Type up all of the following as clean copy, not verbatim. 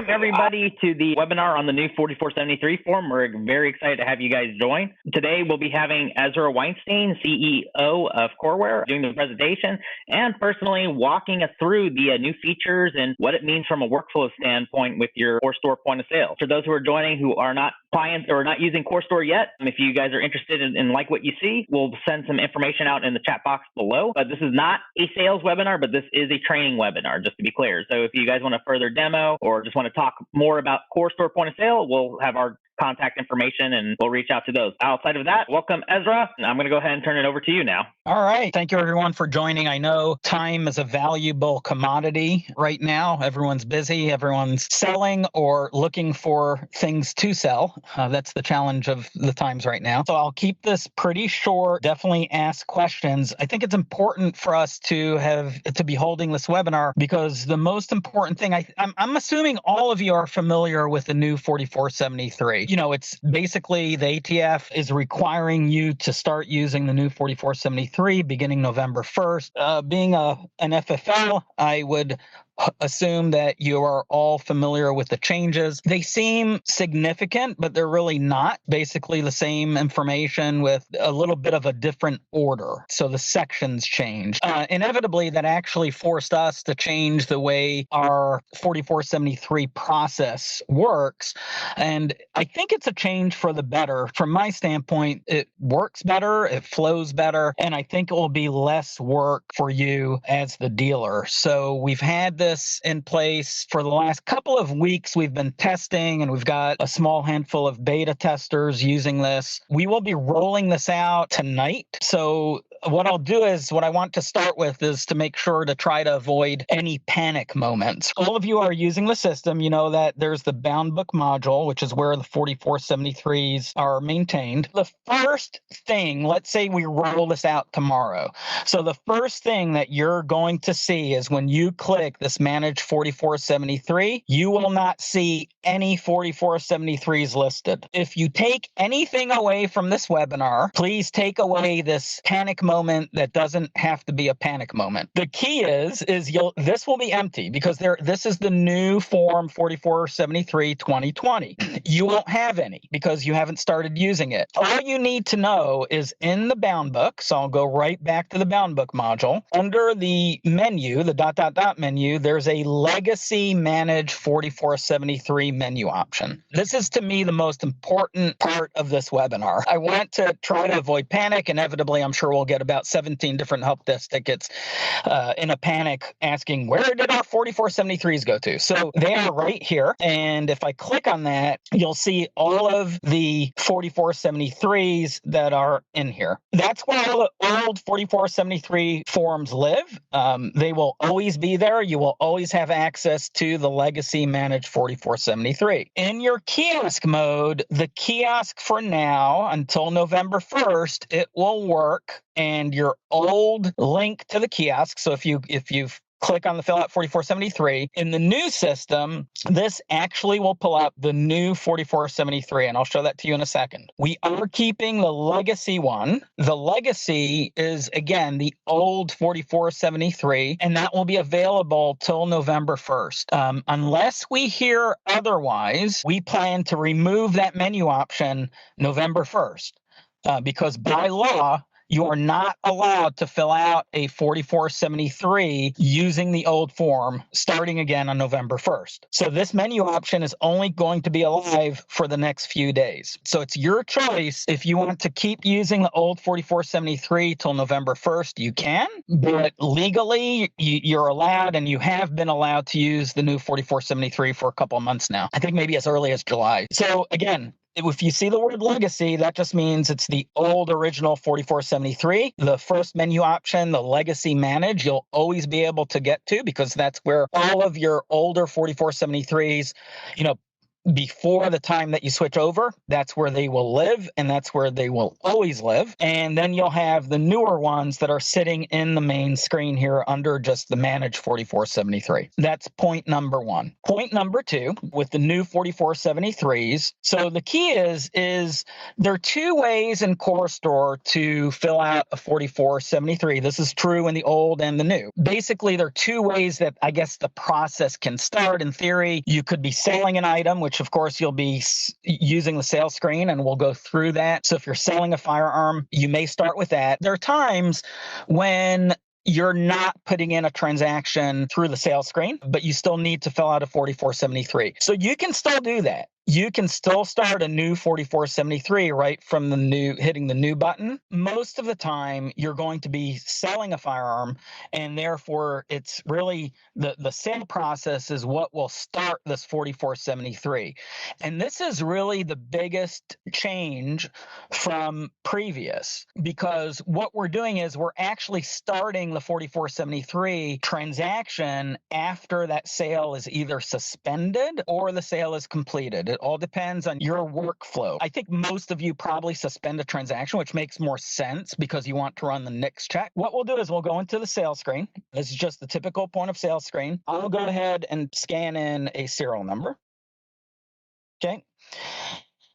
welcome everybody to the webinar on the new 4473 form. We're very excited to have you guys join. Today we'll be having Ezra Weinstein, CEO of Coreware, doing the presentation and personally walking us through the new features and what it means from a workflow standpoint with your coreSTORE point of sale. For those who are joining who are not clients or not using coreSTORE yet, if you guys are interested in like what you see, we'll send some information out in the chat box below. But this is not a sales webinar, but this is a training webinar, just to be clear. So if you guys want a further demo or just want to talk more about coreSTORE point of sale, we'll have our contact information and we'll reach out to those. Outside of that, welcome Ezra. I'm going to go ahead and turn it over to you now. All right. Thank you everyone for joining. I know time is a valuable commodity right now. Everyone's busy. Everyone's selling or looking for things to sell. That's the challenge of the times right now. So I'll keep this pretty short. Definitely ask questions. I think it's important for us to be holding this webinar because the most important thing, I'm assuming all of you are familiar with the new 4473. You know, it's basically the ATF is requiring you to start using the new 4473 beginning November 1st. Being an FFL, I would assume that you are all familiar with the changes. They seem significant, but they're really not. Basically the same information with a little bit of a different order. So the sections change. Inevitably, that actually forced us to change the way our 4473 process works. And I think it's a change for the better. From my standpoint, it works better, it flows better, and I think it will be less work for you as the dealer. So we've had this in place for the last couple of weeks. We've been testing and we've got a small handful of beta testers using this. We will be rolling this out tonight. So what I'll do is, what I want to start with is to make sure to try to avoid any panic moments. All of you are using the system. You know that there's the bound book module, which is where the 4473s are maintained. The first thing, let's say we roll this out tomorrow. So the first thing that you're going to see is when you click this Manage 4473, you will not see any 4473s listed. If you take anything away from this webinar, please take away this panic moment that doesn't have to be a panic moment. The key is this will be empty because this is the new form 4473 2020. You won't have any because you haven't started using it. All you need to know is in the bound book, so I'll go right back to the bound book module. Under the menu, the ... menu, there's a Legacy Manage 4473 menu option. This is, to me, the most important part of this webinar. I want to try to avoid panic. Inevitably, I'm sure we'll get about 17 different help desk tickets in a panic asking, where did our 4473s go to? So they are right here. And if I click on that, you'll see all of the 4473s that are in here. That's where all the old 4473 forms live. They will always be there. You will always have access to the Legacy Manage 4473. In your kiosk mode, the kiosk for now until November 1st, it will work. And your old link to the kiosk, so if you've click on the fill out 4473. In the new system, this actually will pull up the new 4473, and I'll show that to you in a second. We are keeping the legacy one. The legacy is, again, the old 4473, and that will be available till November 1st. Unless we hear otherwise, we plan to remove that menu option November 1st, because by law, you are not allowed to fill out a 4473 using the old form starting again on November 1st. So this menu option is only going to be alive for the next few days. So it's your choice. If you want to keep using the old 4473 till November 1st, you can, but legally you're allowed, and you have been allowed to use the new 4473 for a couple of months now. I think maybe as early as July. So again, if you see the word legacy, that just means it's the old original 4473. The first menu option, the legacy manage, you'll always be able to get to because that's where all of your older 4473s, before the time that you switch over. That's where they will live, and that's where they will always live. And then you'll have the newer ones that are sitting in the main screen here under just the Manage 4473. That's point number one. Point number two, with the new 4473s, so the key is there are two ways in coreSTORE to fill out a 4473. This is true in the old and the new. Basically, there are two ways that I guess the process can start. In theory, you could be selling an item, which of course you'll be using the sales screen, and we'll go through that. So if you're selling a firearm, you may start with that. There are times when you're not putting in a transaction through the sales screen, but you still need to fill out a 4473. So you can still do that. You can still start a new 4473 right from hitting the new button. Most of the time, you're going to be selling a firearm, and therefore it's really the sale process is what will start this 4473. And this is really the biggest change from previous, because what we're doing is we're actually starting the 4473 transaction after that sale is either suspended or the sale is completed. It all depends on your workflow. I think most of you probably suspend a transaction, which makes more sense because you want to run the next check. What we'll do is we'll go into the sales screen. This is just the typical point of sale screen. I'll go ahead and scan in a serial number. Okay.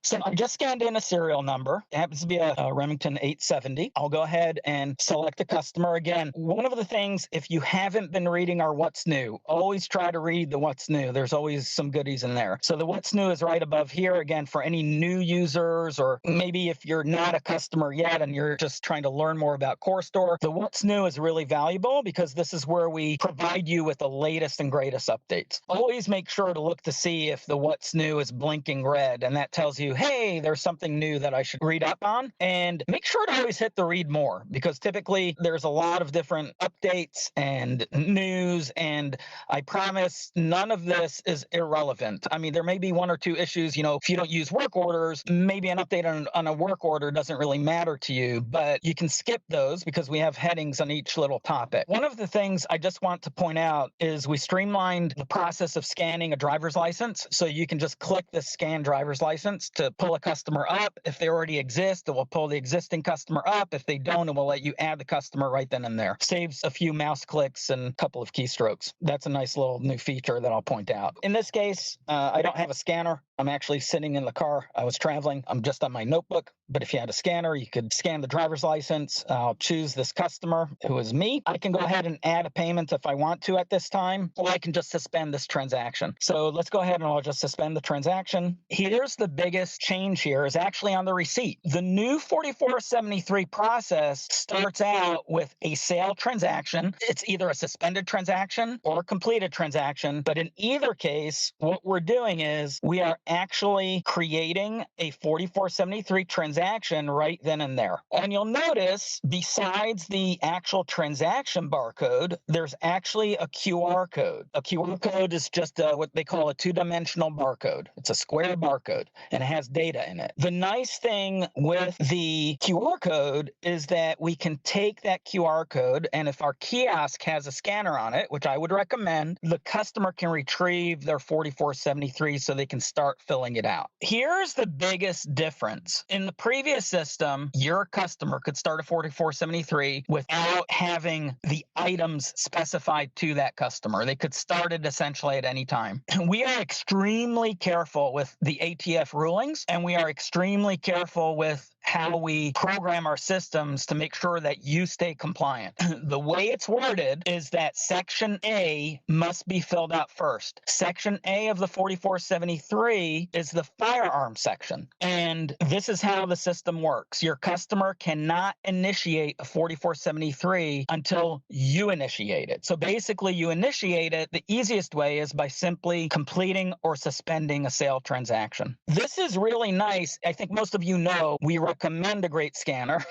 So I just scanned in a serial number. It happens to be a Remington 870. I'll go ahead and select a customer. Again, one of the things, if you haven't been reading our What's New, always try to read the What's New. There's always some goodies in there. So the What's New is right above here. Again, for any new users, or maybe if you're not a customer yet and you're just trying to learn more about coreSTORE, the What's New is really valuable because this is where we provide you with the latest and greatest updates. Always make sure to look to see if the What's New is blinking red, and that tells you, hey, there's something new that I should read up on. And make sure to always hit the read more, because typically there's a lot of different updates and news, and I promise none of this is irrelevant. I mean, there may be one or two issues, if you don't use work orders, maybe an update on a work order doesn't really matter to you, but you can skip those because we have headings on each little topic. One of the things I just want to point out is we streamlined the process of scanning a driver's license. So you can just click the scan driver's license to pull a customer up. If they already exist, it will pull the existing customer up. If they don't, it will let you add the customer right then and there. Saves a few mouse clicks and a couple of keystrokes. That's a nice little new feature that I'll point out. In this case, I don't have a scanner. I'm actually sitting in the car. I was traveling. I'm just on my notebook. But if you had a scanner, you could scan the driver's license. I'll choose this customer, who is me. I can go ahead and add a payment if I want to at this time, or I can just suspend this transaction. So let's go ahead and I'll just suspend the transaction. Here's the biggest change here is actually on the receipt. The new 4473 process starts out with a sale transaction. It's either a suspended transaction or a completed transaction. But in either case, what we're doing is we are actually creating a 4473 transaction right then and there. And you'll notice, besides the actual transaction barcode, there's actually a QR code. A QR code is just what they call a two-dimensional barcode. It's a square barcode, and it has data in it. The nice thing with the QR code is that we can take that QR code, and if our kiosk has a scanner on it, which I would recommend, the customer can retrieve their 4473 so they can start filling it out. Here's the biggest difference. In the previous system, your customer could start a 4473 without having the items specified to that customer. They could start it essentially at any time. We are extremely careful with the ATF rulings, and we are extremely careful with how we program our systems to make sure that you stay compliant. The way it's worded is that Section A must be filled out first. Section A of the 4473 is the firearm section. And this is how the system works. Your customer cannot initiate a 4473 until you initiate it. So basically, you initiate it. The easiest way is by simply completing or suspending a sale transaction. This is really nice. I think most of you know we recommend recommend a great scanner.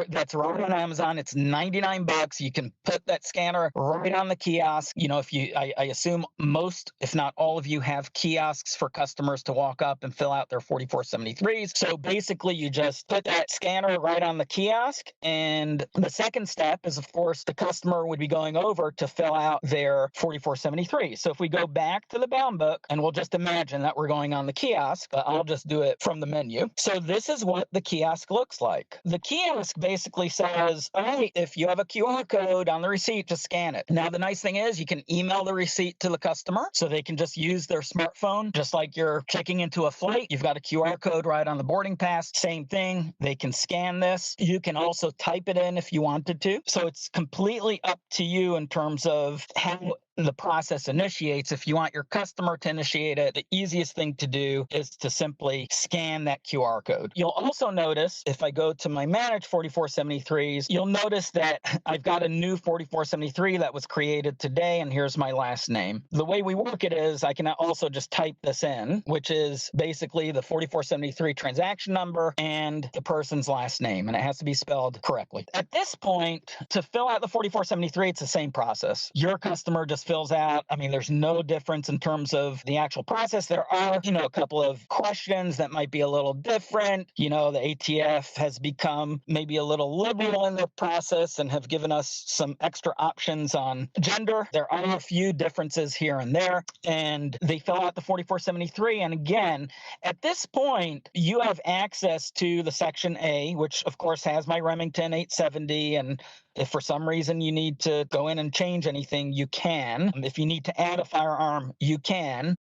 That's right on Amazon. It's $99. You can put that scanner right on the kiosk. If I assume most, if not all of you, have kiosks for customers to walk up and fill out their 4473s. So basically, you just put that scanner right on the kiosk. And the second step is, of course, the customer would be going over to fill out their 4473. So if we go back to the bound book, and we'll just imagine that we're going on the kiosk, I'll just do it from the menu. So this is what the kiosk looks like. The kiosk basically says, all right, if you have a QR code on the receipt, just scan it. Now, the nice thing is you can email the receipt to the customer, so they can just use their smartphone, just like you're checking into a flight. You've got a QR code right on the boarding pass. Same thing. They can scan this. You can also type it in if you wanted to. So it's completely up to you in terms of how the process initiates. If you want your customer to initiate it, the easiest thing to do is to simply scan that QR code. You'll also notice, if I go to my managed 4473s, you'll notice that I've got a new 4473 that was created today, and here's my last name. The way we work it is I can also just type this in, which is basically the 4473 transaction number and the person's last name, and it has to be spelled correctly. At this point, to fill out the 4473, it's the same process. Your customer just fills out. There's no difference in terms of the actual process. There are, a couple of questions that might be a little different. The ATF has become maybe a little liberal in their process and have given us some extra options on gender. There are a few differences here and there, and they fill out the 4473. And again, at this point, you have access to the Section A, which of course has my Remington 870, and if for some reason you need to go in and change anything, you can. If you need to add a firearm, you can.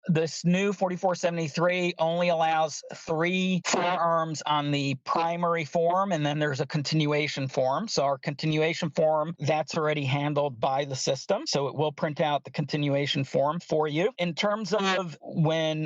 This new 4473 only allows 3 firearms on the primary form, and then there's a continuation form. So our continuation form, that's already handled by the system. So it will print out the continuation form for you. In terms of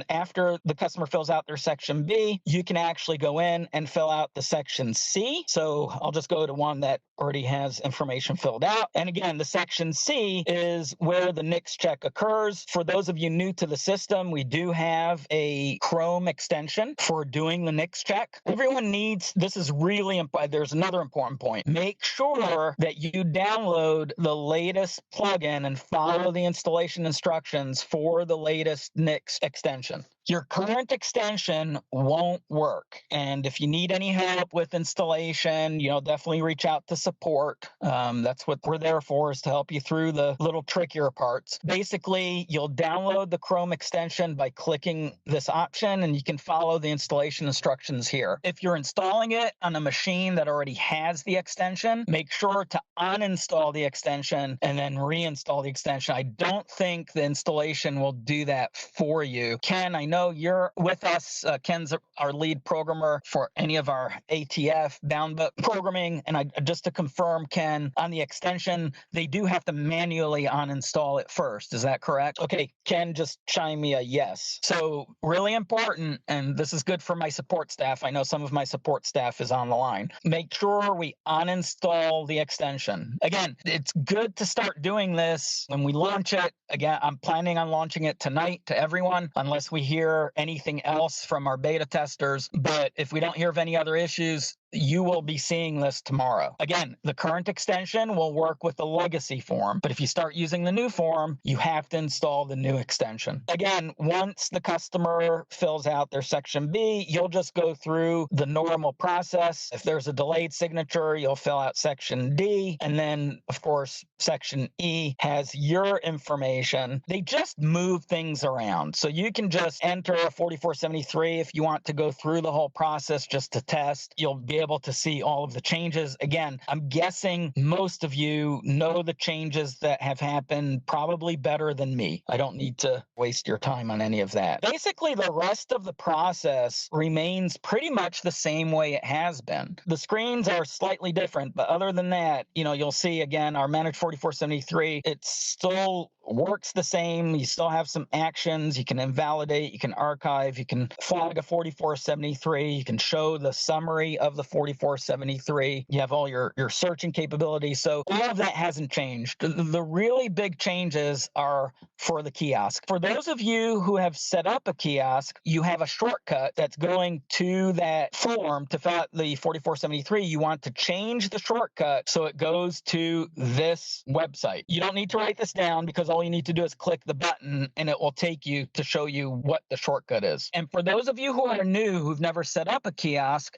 after the customer fills out their Section B, you can actually go in and fill out the Section C. So I'll just go to one that already has information filled out. And again, the Section C is where the NICS check occurs. For those of you new to the system, we do have a Chrome extension for doing the NICS check. Everyone needs, this is really important. There's another important point. Make sure that you download the latest plugin and follow the installation instructions for the latest NICS extension. Your current extension won't work. And if you need any help with installation, definitely reach out to support. That's what we're there for, is to help you through the little trickier parts. Basically, you'll download the Chrome extension by clicking this option, and you can follow the installation instructions here. If you're installing it on a machine that already has the extension, make sure to uninstall the extension and then reinstall the extension. I don't think the installation will do that for you. Ken, I know you're with us. Ken's our lead programmer for any of our ATF bound book programming. And just to confirm, Ken, on the extension, they do have to manually uninstall it first. Is that correct? Okay, Ken, just chime me a yes. So really important, and this is good for my support staff. I know some of my support staff is on the line. Make sure we uninstall the extension. Again, it's good to start doing this when we launch it. Again, I'm planning on launching it tonight to everyone, unless we hear anything else from our beta testers. But if we don't hear of any other issues, you will be seeing this tomorrow. Again, the current extension will work with the legacy form, but if you start using the new form, you have to install the new extension. Again, once the customer fills out their Section B, you'll just go through the normal process. If there's a delayed signature, you'll fill out Section D, and then, of course, Section E has your information. They just move things around. So you can just enter a 4473 if you want to go through the whole process just to test. You'll be able to see all of the changes. Again, I'm guessing most of you know the changes that have happened probably better than me. I don't need to waste your time on any of that. Basically, the rest of the process remains pretty much the same way it has been. The screens are slightly different, but other than that, you'll see again, our managed 4473, it still works the same. You still have some actions. You can invalidate, you can archive, you can flag a 4473, you can show the summary of the 4473. You have all your searching capabilities. So all of that hasn't changed. The really big changes are for the kiosk. For those of you who have set up a kiosk, you have a shortcut that's going to that form to fill out the 4473. You want to change the shortcut so it goes to this website. You don't need to write this down because all you need to do is click the button and it will take you to show you what the shortcut is. And for those of you who are new, who've never set up a kiosk,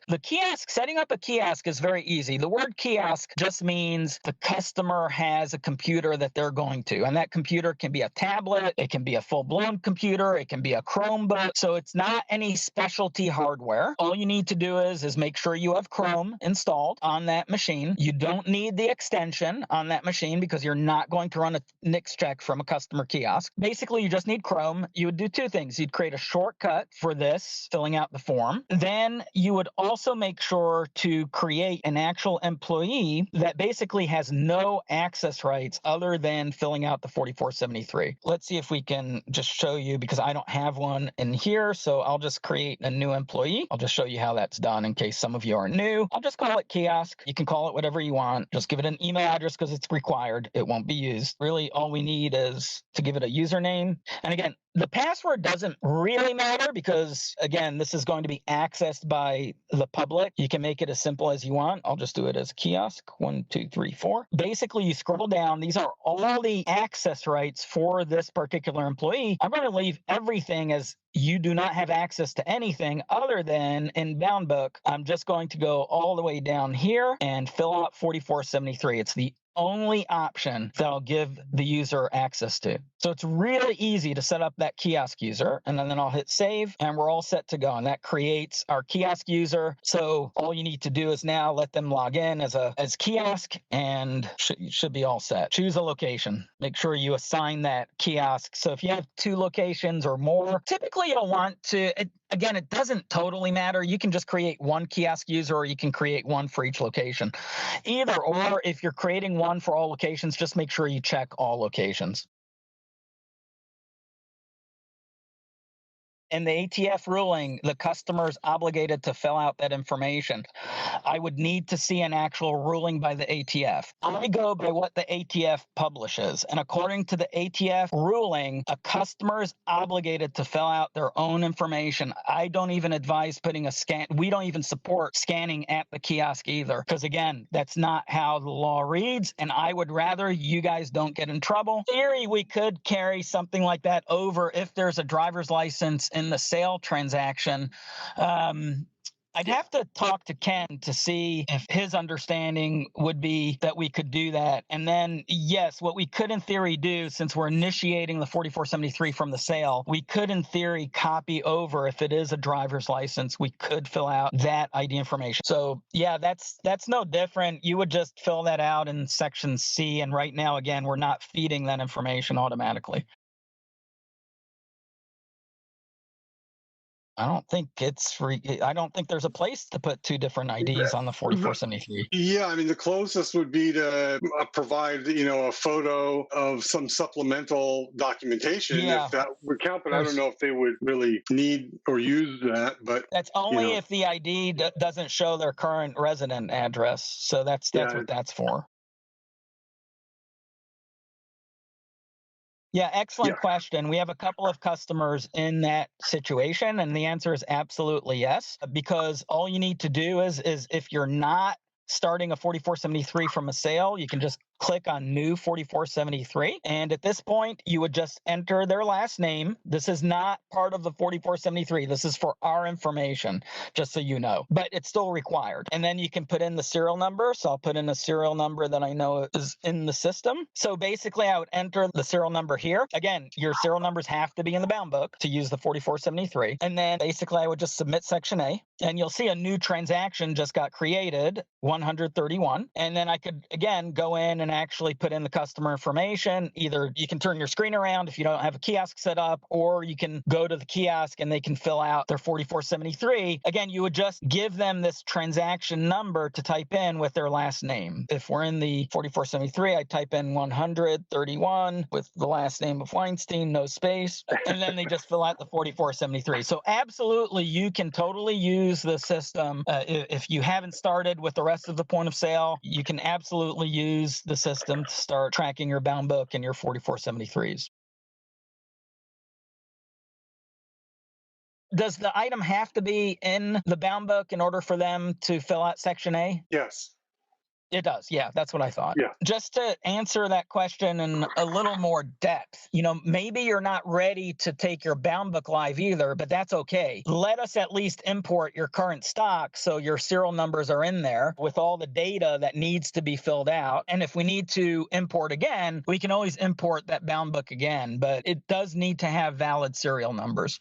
setting up a kiosk is very easy. The word kiosk just means the customer has a computer that they're going to, and that computer can be a tablet, it can be a full-blown computer, it can be a Chromebook. So it's not any specialty hardware. All you need to do is make sure you have Chrome installed on that machine. You don't need the extension on that machine because you're not going to run a NICS check from a customer kiosk. Basically, you just need Chrome. You would do two things. You'd create a shortcut for this, filling out the form. Then you would also make sure to create an actual employee that basically has no access rights other than filling out the 4473. Let's see if we can just show you, because I don't have one in here, so I'll just create a new employee. I'll just show you how that's done in case some of you are new. I'll just call it kiosk. You can call it whatever you want. Just give it an email address because it's required. It won't be used. Really, all we need is to give it a username. And again, the password doesn't really matter because, again, this is going to be accessed by the public. You can make it as simple as you want. I'll just do it as kiosk 1, 2, 3, 4. Basically, you scroll down. These are all the access rights for this particular employee. I'm going to leave everything as you do not have access to anything other than in Boundbook. I'm just going to go all the way down here and fill out 4473. It's the only option that'll give the user access to. So it's really easy to set up that kiosk user, and then I'll hit save and we're all set to go. And that creates our kiosk user. So all you need to do is now let them log in as kiosk and should be all set. Choose a location. Make sure you assign that kiosk. So if you have 2 locations or more, typically you'll want to, again, it doesn't totally matter. You can just create 1 kiosk user or you can create 1 for each location. Either or, if you're creating 1 for all locations, just make sure you check all locations. In the ATF ruling, the customer is obligated to fill out that information. I would need to see an actual ruling by the ATF. I go by what the ATF publishes. And according to the ATF ruling, a customer is obligated to fill out their own information. I don't even advise putting a scan. We don't even support scanning at the kiosk either. Because again, that's not how the law reads. And I would rather you guys don't get in trouble. In theory, we could carry something like that over if there's a driver's license in the sale transaction. I'd have to talk to Ken to see if his understanding would be that we could do that. And then, yes, what we could in theory do, since we're initiating the 4473 from the sale, we could in theory copy over, if it is a driver's license, we could fill out that ID information. So yeah, that's no different. You would just fill that out in section C. And right now, again, we're not feeding that information automatically. I don't think it's free. I don't think there's a place to put 2 different IDs on the 4473. Yeah, I mean, the closest would be to provide, a photo of some supplemental documentation, if that would count. But I don't know if they would really need or use that. But that's only if the ID doesn't show their current resident address. So that's what that's for. Yeah, excellent question. We have a couple of customers in that situation, and the answer is absolutely yes, because all you need to do is if you're not starting a 4473 from a sale, you can just click on new 4473. And at this point, you would just enter their last name. This is not part of the 4473. This is for our information, just so you know, but it's still required. And then you can put in the serial number. So I'll put in a serial number that I know is in the system. So basically I would enter the serial number here. Again, your serial numbers have to be in the bound book to use the 4473. And then basically I would just submit section A, and you'll see a new transaction just got created, 131. And then I could, again, go in and actually put in the customer information. Either you can turn your screen around if you don't have a kiosk set up, or you can go to the kiosk and they can fill out their 4473. Again, you would just give them this transaction number to type in with their last name. If we're in the 4473, I type in 131 with the last name of Weinstein, no space, and then they just fill out the 4473. So absolutely, you can totally use use the system. If you haven't started with the rest of the point of sale, you can absolutely use the system to start tracking your bound book and your 4473s. Does the item have to be in the bound book in order for them to fill out Section A? Yes. It does. Yeah, that's what I thought. Yeah. Just to answer that question in a little more depth, maybe you're not ready to take your bound book live either, but that's okay. Let us at least import your current stock so your serial numbers are in there with all the data that needs to be filled out. And if we need to import again, we can always import that bound book again, but it does need to have valid serial numbers.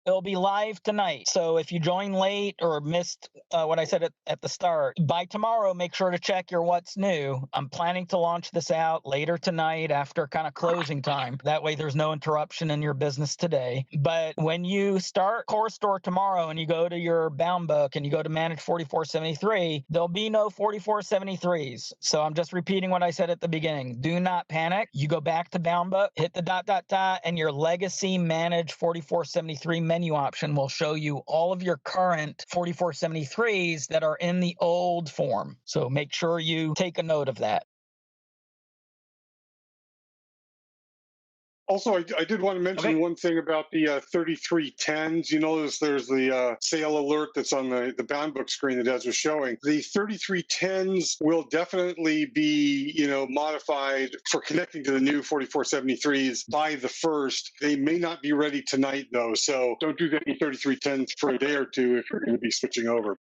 It'll be live tonight. So if you join late or missed what I said at the start, by tomorrow, make sure to check your what's new. I'm planning to launch this out later tonight after kind of closing time. That way there's no interruption in your business today. But when you start coreSTORE tomorrow and you go to your bound book and you go to manage 4473, there'll be no 4473s. So I'm just repeating what I said at the beginning. Do not panic. You go back to bound book, hit the ... and your legacy manage 4473 menu option will show you all of your current 4473s that are in the old form. So make sure you take a note of that. Also, I did want to mention one thing about the 3310s. You notice there's the sale alert that's on the bound book screen that Ezra's showing. The 3310s will definitely be, modified for connecting to the new 4473s by the 1st. They may not be ready tonight, though, so don't do any 3310s for a day or two if you're going to be switching over.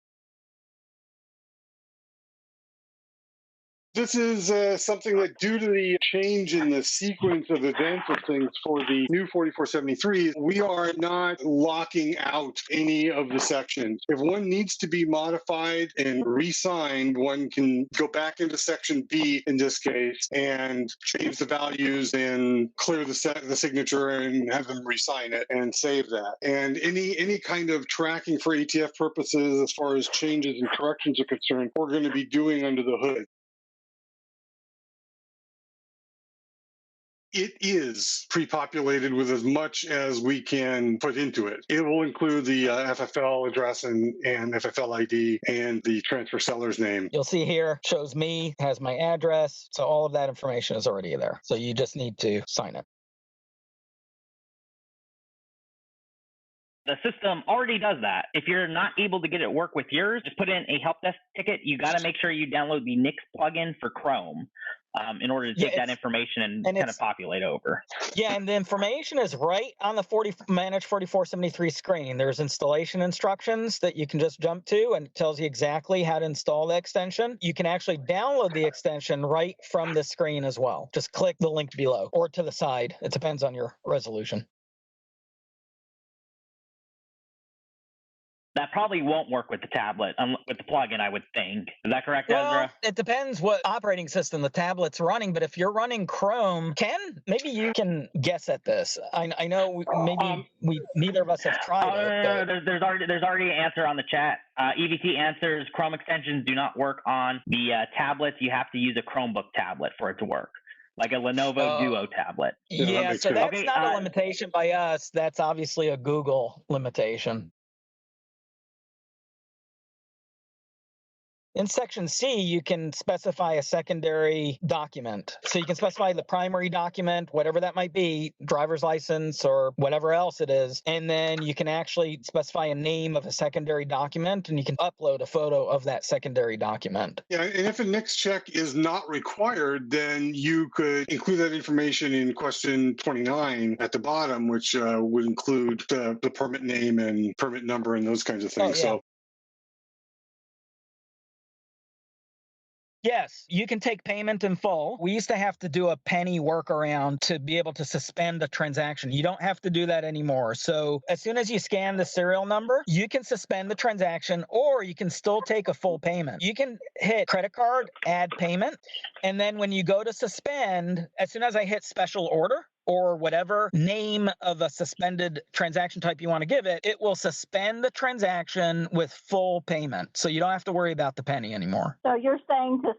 This is something that, due to the change in the sequence of events of things for the new 4473s, we are not locking out any of the sections. If one needs to be modified and re-signed, one can go back into Section B in this case and change the values and clear the signature and have them re-sign it and save that. And any kind of tracking for ATF purposes as far as changes and corrections are concerned, we're going to be doing under the hood. It is pre-populated with as much as we can put into it. It will include the FFL address and FFL ID and the transfer seller's name. You'll see here, shows me, has my address. So all of that information is already there. So you just need to sign it. The system already does that. If you're not able to get it work with yours, just put in a help desk ticket. You got to make sure you download the Nix plugin for Chrome in order to take that information and kind of populate over. Yeah, and the information is right on the Manage 4473 screen. There's installation instructions that you can just jump to, and it tells you exactly how to install the extension. You can actually download the extension right from the screen as well. Just click the link below or to the side. It depends on your resolution. That probably won't work with the tablet, with the plugin, I would think. Is that correct, Ezra? It depends what operating system the tablet's running, but if you're running Chrome, maybe you can guess at this. I know we neither of us have tried it. There's already an answer on the chat. EVT answers Chrome extensions do not work on the tablets. You have to use a Chromebook tablet for it to work, like a Lenovo Duo tablet. Yeah, so that's not a limitation by us. That's obviously a Google limitation. In Section C, you can specify a secondary document. So you can specify the primary document, whatever that might be, driver's license or whatever else it is. And then you can actually specify a name of a secondary document, and you can upload a photo of that secondary document. Yeah, and if a Nix check is not required, then you could include that information in question 29 at the bottom, which would include the permit name and permit number and those kinds of things. So yes, you can take payment in full. We used to have to do a penny workaround to be able to suspend a transaction. You don't have to do that anymore. So as soon as you scan the serial number, you can suspend the transaction, or you can still take a full payment. You can hit credit card, add payment, and then when you go to suspend, as soon as I hit special order, or whatever name of a suspended transaction type you want to give it, it will suspend the transaction with full payment. So you don't have to worry about the penny anymore. So you're saying to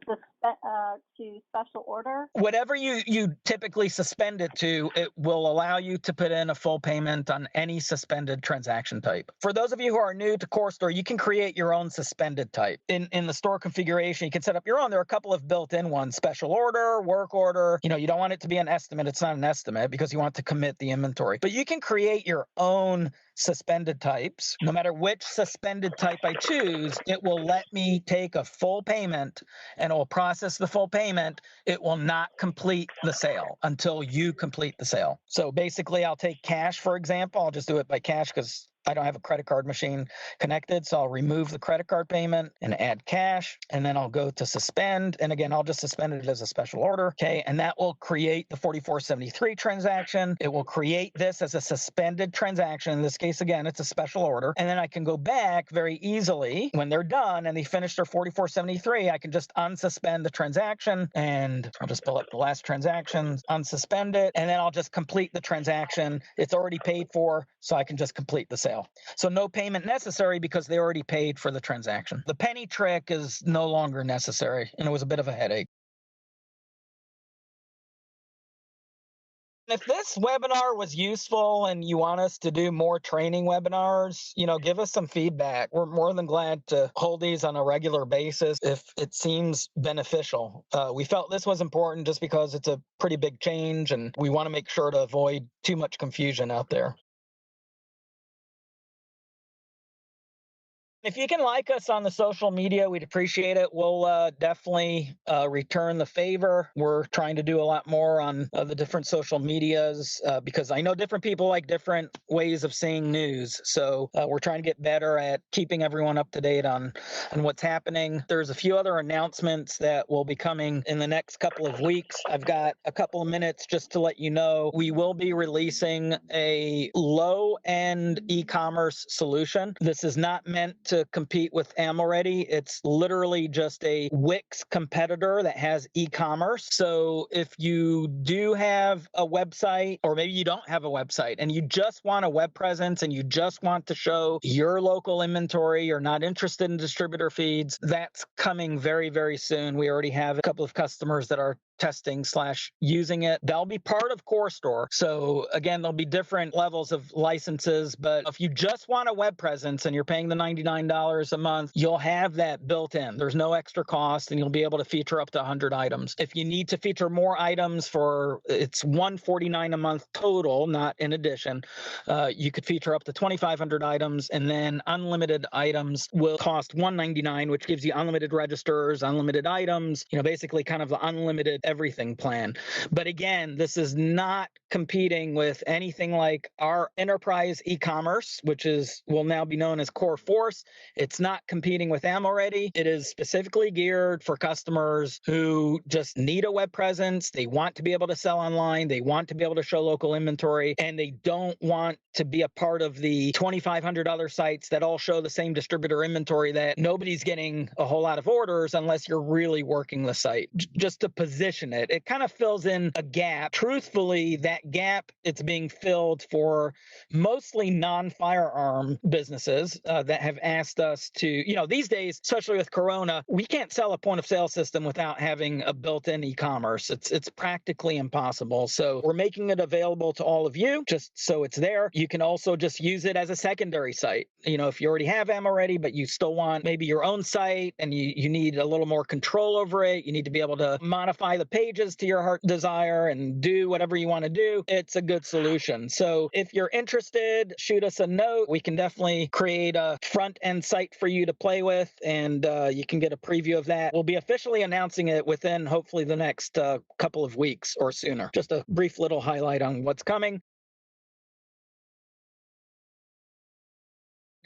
to special order? Whatever you typically suspend it to, it will allow you to put in a full payment on any suspended transaction type. For those of you who are new to coreSTORE, you can create your own suspended type. In the store configuration, you can set up your own. There are a couple of built-in ones: special order, work order. You don't want it to be an estimate. It's not an estimate because you want to commit the inventory. But you can create your own suspended types. No matter which suspended type I choose, it will let me take a full payment and it will process the full payment. It will not complete the sale until you complete the sale. So basically, I'll take cash, for example. I'll just do it by cash because I don't have a credit card machine connected. So I'll remove the credit card payment and add cash. And then I'll go to suspend. And again, I'll just suspend it as a special order. Okay. And that will create the 4473 transaction. It will create this as a suspended transaction. In this case, again, it's a special order. And then I can go back very easily when they're done and they finish their 4473. I can just unsuspend the transaction and I'll just pull up the last transaction, unsuspend it, and then I'll just complete the transaction. It's already paid for, so I can just complete the sale. So no payment necessary because they already paid for the transaction. The penny trick is no longer necessary, and it was a bit of a headache. If this webinar was useful and you want us to do more training webinars, give us some feedback. We're more than glad to hold these on a regular basis if it seems beneficial. We felt this was important just because it's a pretty big change and we want to make sure to avoid too much confusion out there. If you can like us on the social media, we'd appreciate it. We'll definitely return the favor. We're trying to do a lot more on the different social medias because I know different people like different ways of seeing news. So we're trying to get better at keeping everyone up to date on what's happening. There's a few other announcements that will be coming in the next couple of weeks. I've got a couple of minutes just to let you know. We will be releasing a low-end e-commerce solution. This is not meant to compete with AmmoReady. It's literally just a Wix competitor that has e-commerce. So if you do have a website, or maybe you don't have a website and you just want a web presence and you just want to show your local inventory, you're not interested in distributor feeds, that's coming very, very soon. We already have a couple of customers that are testing/using it. They'll be part of coreSTORE. So again, there'll be different levels of licenses, but if you just want a web presence and you're paying the $99 a month, you'll have that built in. There's no extra cost and you'll be able to feature up to 100 items. If you need to feature more items it's $149 a month total, not in addition. You could feature up to 2,500 items, and then unlimited items will cost $199, which gives you unlimited registers, unlimited items, basically kind of the unlimited everything plan. But again, this is not competing with anything like our enterprise e-commerce, which will now be known as CoreForce. It's not competing with AmmoReady. It is specifically geared for customers who just need a web presence. They want to be able to sell online. They want to be able to show local inventory, and they don't want to be a part of the 2,500 other sites that all show the same distributor inventory that nobody's getting a whole lot of orders unless you're really working the site. Just to position it kind of fills in a gap. Truthfully, that gap, it's being filled for mostly non-firearm businesses that have asked us to, these days, especially with Corona, we can't sell a point of sale system without having a built-in e-commerce. It's practically impossible. So we're making it available to all of you just so it's there. You can also just use it as a secondary site. If you already have AmmoReady, but you still want maybe your own site and you need a little more control over it, you need to be able to modify the pages to your heart desire and do whatever you want to do, it's a good solution. So if you're interested, shoot us a note. We can definitely create a front end site for you to play with, and you can get a preview of that. We'll be officially announcing it within hopefully the next couple of weeks or sooner. Just a brief little highlight on what's coming.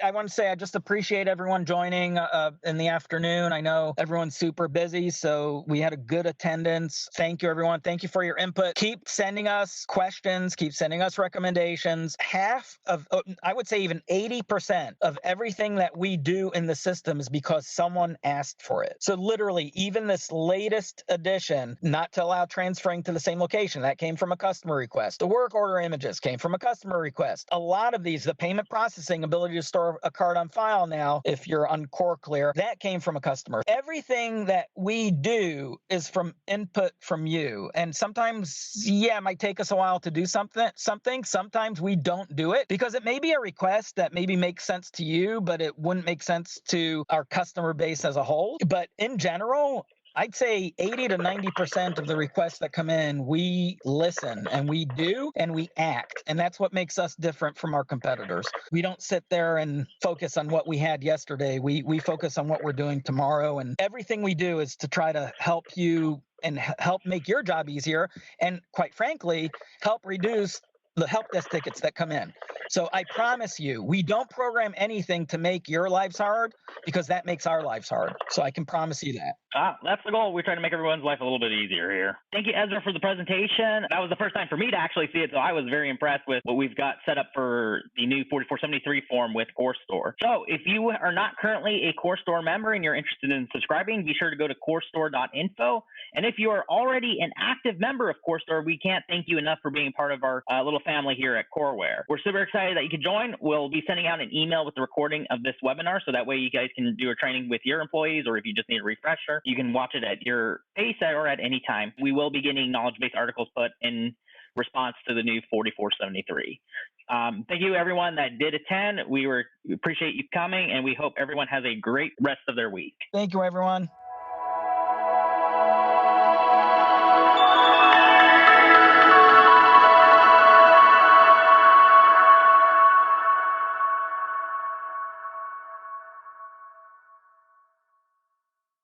I want to say I just appreciate everyone joining in the afternoon. I know everyone's super busy, so we had a good attendance. Thank you, everyone. Thank you for your input. Keep sending us questions. Keep sending us recommendations. Half of, I would say even 80% of everything that we do in the system is because someone asked for it. So literally, even this latest addition, not to allow transferring to the same location, that came from a customer request. The work order images came from a customer request. A lot of these, the payment processing ability to store store a card on file now if you're on CoreClear. That came from a customer. Everything that we do is from input from you. And sometimes, yeah, it might take us a while to do something. Sometimes we don't do it because it may be a request that maybe makes sense to you, but it wouldn't make sense to our customer base as a whole. But in general, I'd say 80 to 90% of the requests that come in, we listen and we do and we act. And that's what makes us different from our competitors. We don't sit there and focus on what we had yesterday. We focus on what we're doing tomorrow. And everything we do is to try to help you and help make your job easier. And quite frankly, help reduce the help desk tickets that come in. So I promise you, we don't program anything to make your lives hard because that makes our lives hard. So I can promise you that. That's the goal. We're trying to make everyone's life a little bit easier here. Thank you, Ezra, for the presentation. That was the first time for me to actually see it, so I was very impressed with what we've got set up for the new 4473 form with coreSTORE. So if you are not currently a coreSTORE member and you're interested in subscribing, be sure to go to coreSTORE.info. And if you are already an active member of coreSTORE, we can't thank you enough for being part of our little family here at Coreware. We're super excited that you could join. We'll be sending out an email with the recording of this webinar, so that way you guys can do a training with your employees, or if you just need a refresher, you can watch it at your pace or at any time. We will be getting knowledge-based articles put in response to the new 4473. Thank you, everyone that did attend. We appreciate you coming, and we hope everyone has a great rest of their week. Thank you, everyone.